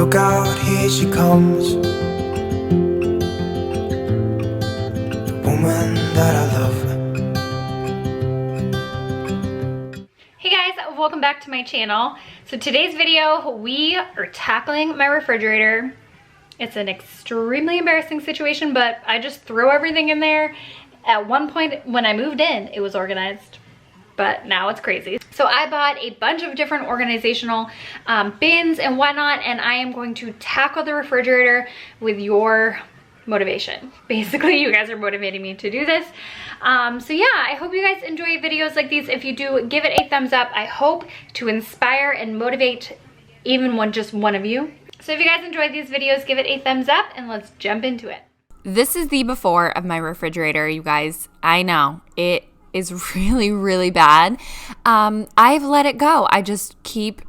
Look out, here she comes, the woman that I love. Hey guys, welcome back to my channel. So today's video, we are tackling my refrigerator. It's an extremely embarrassing situation, but I just throw everything in there. At one point when I moved in, it was organized, but now it's crazy. So I bought a bunch of different organizational bins and whatnot, and I am going to tackle the refrigerator with your motivation. Basically, you guys are motivating me to do this. So yeah, I hope you guys enjoy videos like these. If you do, give it a thumbs up. I hope to inspire and motivate even just one of you. So if you guys enjoyed these videos, give it a thumbs up and let's jump into it. This is the before of my refrigerator, you guys. I know, it is really, really bad. I've let it go. I just keep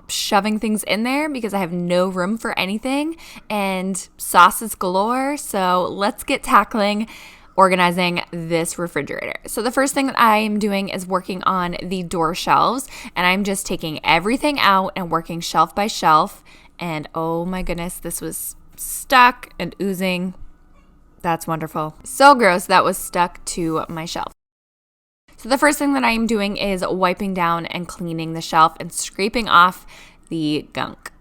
shoving things in there because I have no room for anything and sauces galore. So let's get tackling organizing this refrigerator. So the first thing that I am doing is working on the door shelves, and I'm just taking everything out and working shelf by shelf. And oh my goodness, this was stuck and oozing. That's wonderful. So gross that was stuck to my shelf. So the first thing that I am doing is wiping down and cleaning the shelf and scraping off the gunk.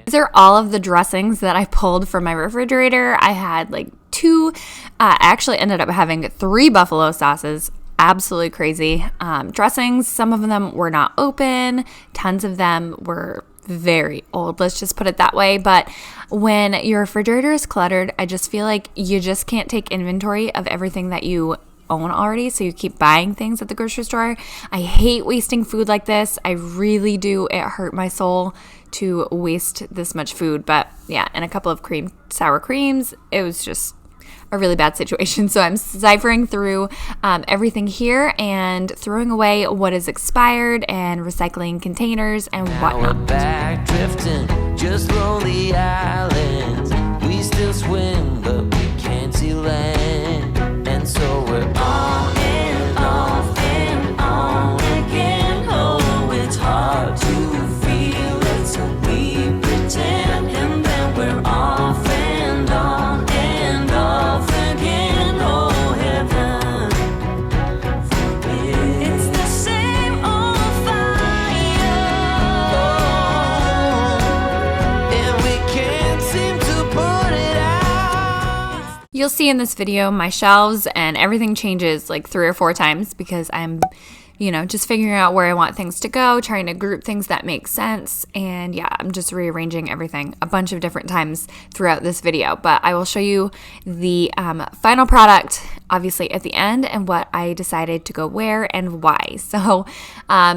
These are all of the dressings that I pulled from my refrigerator. I had like two, I actually ended up having 3 buffalo sauces. Absolutely crazy. Dressings, some of them were not open. Tons of them were very old. Let's just put it that way. But when your refrigerator is cluttered, I just feel like you just can't take inventory of everything that you own already, so you keep buying things at the grocery store. I hate wasting food like this. I really do. It hurt my soul to waste this much food. But yeah, and a couple of sour creams, it was just a really bad situation. So I'm ciphering through everything here and throwing away what is expired and recycling containers and whatnot. We're back drifting, just lonely islands. We still swim, but we can't see land. And so we're on and off and on again. Oh, it's hard to feel it, so we pretend. And then we're off and on and off again. Oh, heaven forbid. It's the same old fire, and we can't seem to put it out. You'll see in this video my shelves and everything changes like 3 or 4 times because I'm, just figuring out where I want things to go, trying to group things that make sense. And yeah, I'm just rearranging everything a bunch of different times throughout this video. But I will show you the final product, obviously, at the end and what I decided to go where and why. So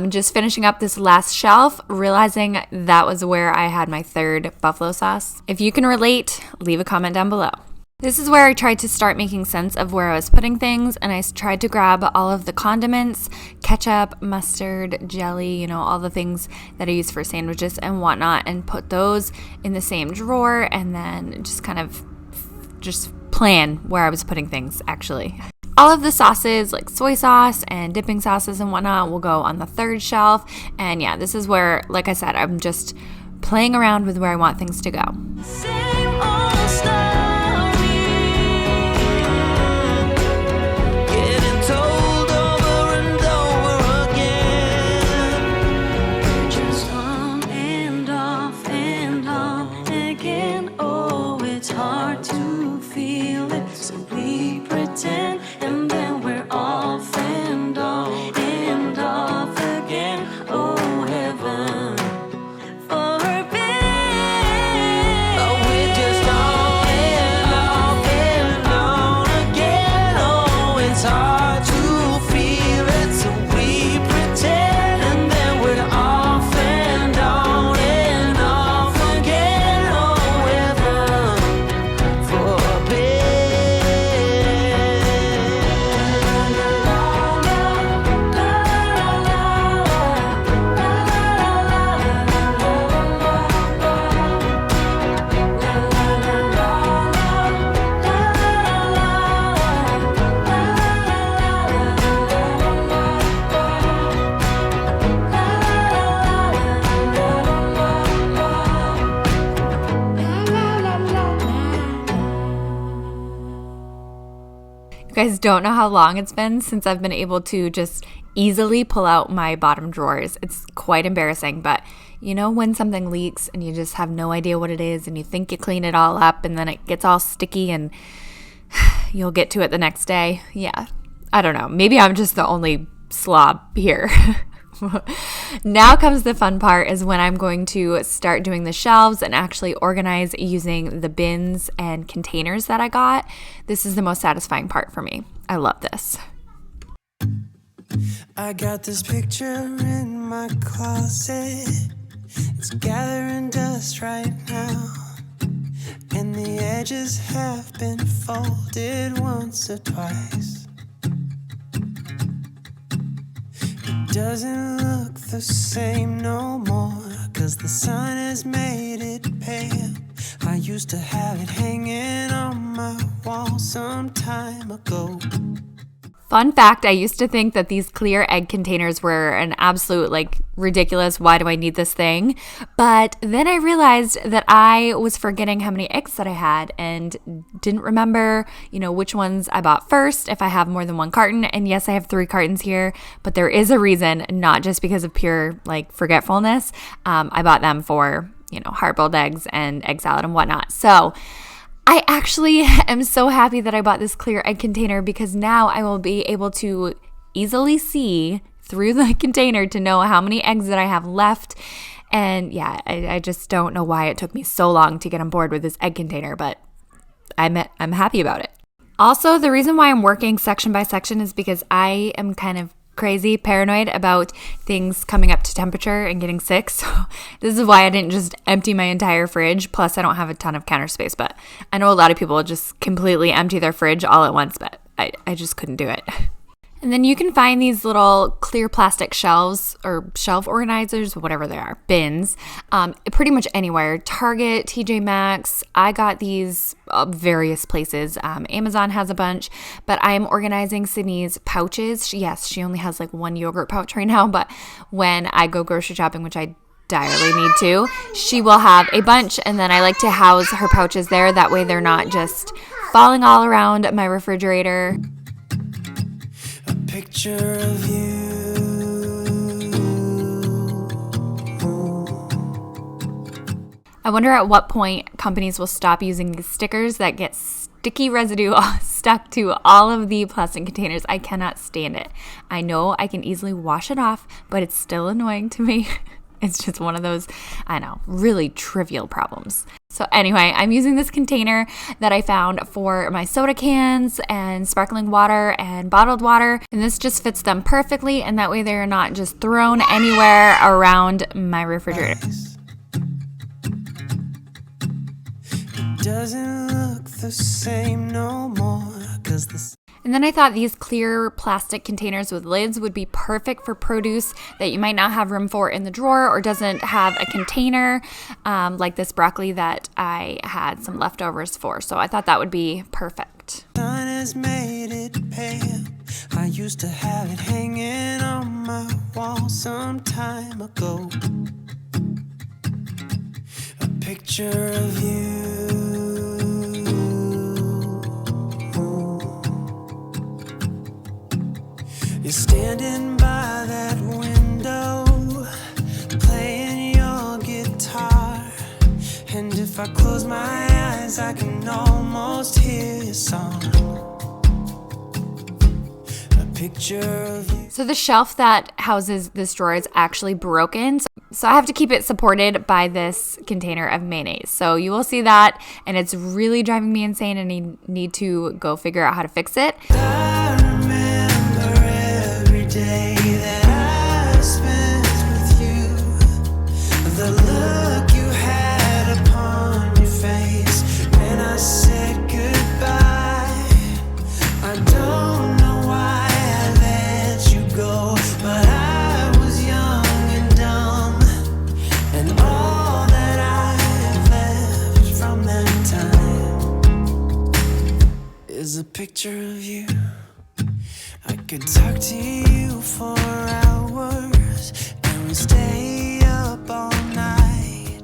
just finishing up this last shelf, realizing that was where I had my 3rd buffalo sauce. If you can relate, leave a comment down below. This is where I tried to start making sense of where I was putting things, and I tried to grab all of the condiments, ketchup, mustard, jelly, all the things that I use for sandwiches and whatnot, and put those in the same drawer, and then just kind of plan where I was putting things, actually. All of the sauces, like soy sauce and dipping sauces and whatnot, will go on the third shelf. And yeah, this is where, like I said, I'm just playing around with where I want things to go. Same old story, getting told over and over again. Just on and off again. Oh, it's hard to feel it, so we pretend, and then we're off and on and off again. Oh, heaven forbid. Oh, we're just on and on again. Oh, it's hard to feel it, so we pretend, and then we're off and on and off again. Oh, heaven forbid. You guys don't know how long it's been since I've been able to just easily pull out my bottom drawers. It's quite embarrassing, but you know when something leaks and you just have no idea what it is and you think you clean it all up and then it gets all sticky and you'll get to it the next day? Yeah, I don't know. Maybe I'm just the only slob here. Now comes the fun part, is when I'm going to start doing the shelves and actually organize using the bins and containers that I got. This is the most satisfying part for me. I love this. I got this picture in my closet. It's gathering dust right now, and the edges have been folded once or twice. It doesn't look the same no more, 'cause the sun has made it pale. I used to have it hanging on my wall some time ago. Fun fact, I used to think that these clear egg containers were an absolute, ridiculous, why do I need this thing? But then I realized that I was forgetting how many eggs that I had and didn't remember, which ones I bought first, if I have more than one carton. And yes, I have 3 cartons here, but there is a reason, not just because of pure, forgetfulness. I bought them for, hard-boiled eggs and egg salad and whatnot. So I actually am so happy that I bought this clear egg container, because now I will be able to easily see through the container to know how many eggs that I have left. And yeah, I just don't know why it took me so long to get on board with this egg container, but I'm happy about it. Also, the reason why I'm working section by section is because I am kind of crazy paranoid about things coming up to temperature and getting sick. So this is why I didn't just empty my entire fridge. Plus, I don't have a ton of counter space, but I know a lot of people just completely empty their fridge all at once, but I just couldn't do it. And then you can find these little clear plastic shelves or shelf organizers, whatever they are, bins, pretty much anywhere. Target, TJ Maxx. I got these various places. Amazon has a bunch, but I'm organizing Sydney's pouches. Yes, she only has 1 yogurt pouch right now, but when I go grocery shopping, which I direly need to, she will have a bunch, and then I like to house her pouches there. That way they're not just falling all around my refrigerator. Picture of you. I wonder at what point companies will stop using these stickers that get sticky residue stuck to all of the plastic containers. I cannot stand it. I know I can easily wash it off, but it's still annoying to me. It's just one of those, really trivial problems. So anyway, I'm using this container that I found for my soda cans and sparkling water and bottled water. And this just fits them perfectly. And that way they're not just thrown anywhere around my refrigerator. It doesn't look the same no more, 'cause the And then I thought these clear plastic containers with lids would be perfect for produce that you might not have room for in the drawer or doesn't have a container, like this broccoli that I had some leftovers for. So I thought that would be perfect. sun has made it pale. used to have it hanging on my wall some time ago. A picture of you. You're standing by that window, playing your guitar. And if I close my eyes, I can almost hear your song. A picture of you. So the shelf that houses this drawer is actually broken. So I have to keep it supported by this container of mayonnaise. So you will see that, and it's really driving me insane, and I need to go figure out how to fix it. I remember every day that I spent with you. The look you had upon your face when I said goodbye. I don't know why I let you go, but I was young and dumb, and all that I have left from that time is a picture of you. I could talk to you for hours, and we stay up all night.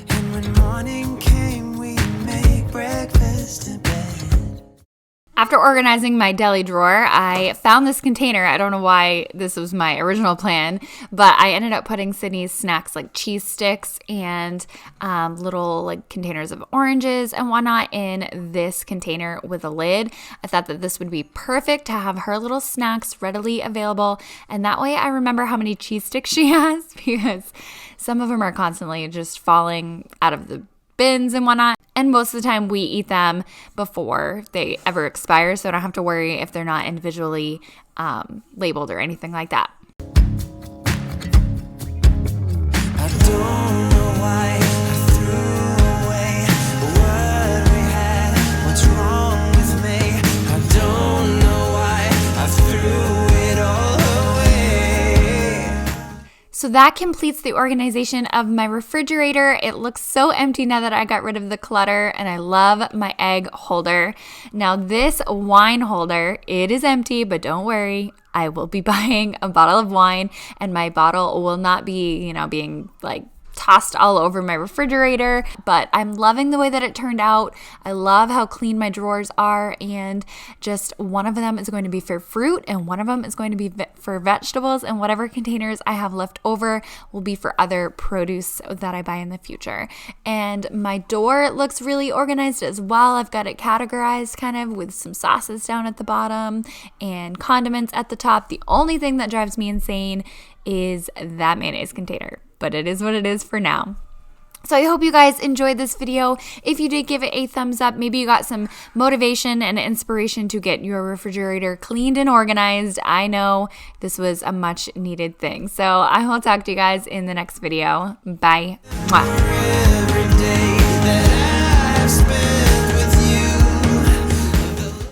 And when morning came, we'd make breakfast in bed. After organizing my deli drawer, I found this container. I don't know why this was my original plan, but I ended up putting Sydney's snacks like cheese sticks and little like containers of oranges and whatnot in this container with a lid. I thought that this would be perfect to have her little snacks readily available, and that way I remember how many cheese sticks she has, because some of them are constantly just falling out of the bins and whatnot. And most of the time we eat them before they ever expire, so I don't have to worry if they're not individually labeled or anything like that. I don't know why I threw away what we had. What's wrong with me? I don't know why I threw it all away. So that completes the organization of my refrigerator. It looks so empty now that I got rid of the clutter, and I love my egg holder. Now this wine holder, it is empty, but don't worry, I will be buying a bottle of wine, and my bottle will not be, being like tossed all over my refrigerator, but I'm loving the way that it turned out. I love how clean my drawers are, and just one of them is going to be for fruit and one of them is going to be for vegetables, and whatever containers I have left over will be for other produce that I buy in the future. And my door looks really organized as well. I've got it categorized kind of with some sauces down at the bottom and condiments at the top. The only thing that drives me insane is that mayonnaise container, but it is what it is for now. So I hope you guys enjoyed this video. If you did, give it a thumbs up. Maybe you got some motivation and inspiration to get your refrigerator cleaned and organized. I know this was a much needed thing. So I will talk to you guys in the next video. Bye. Mwah. Every day that I've spent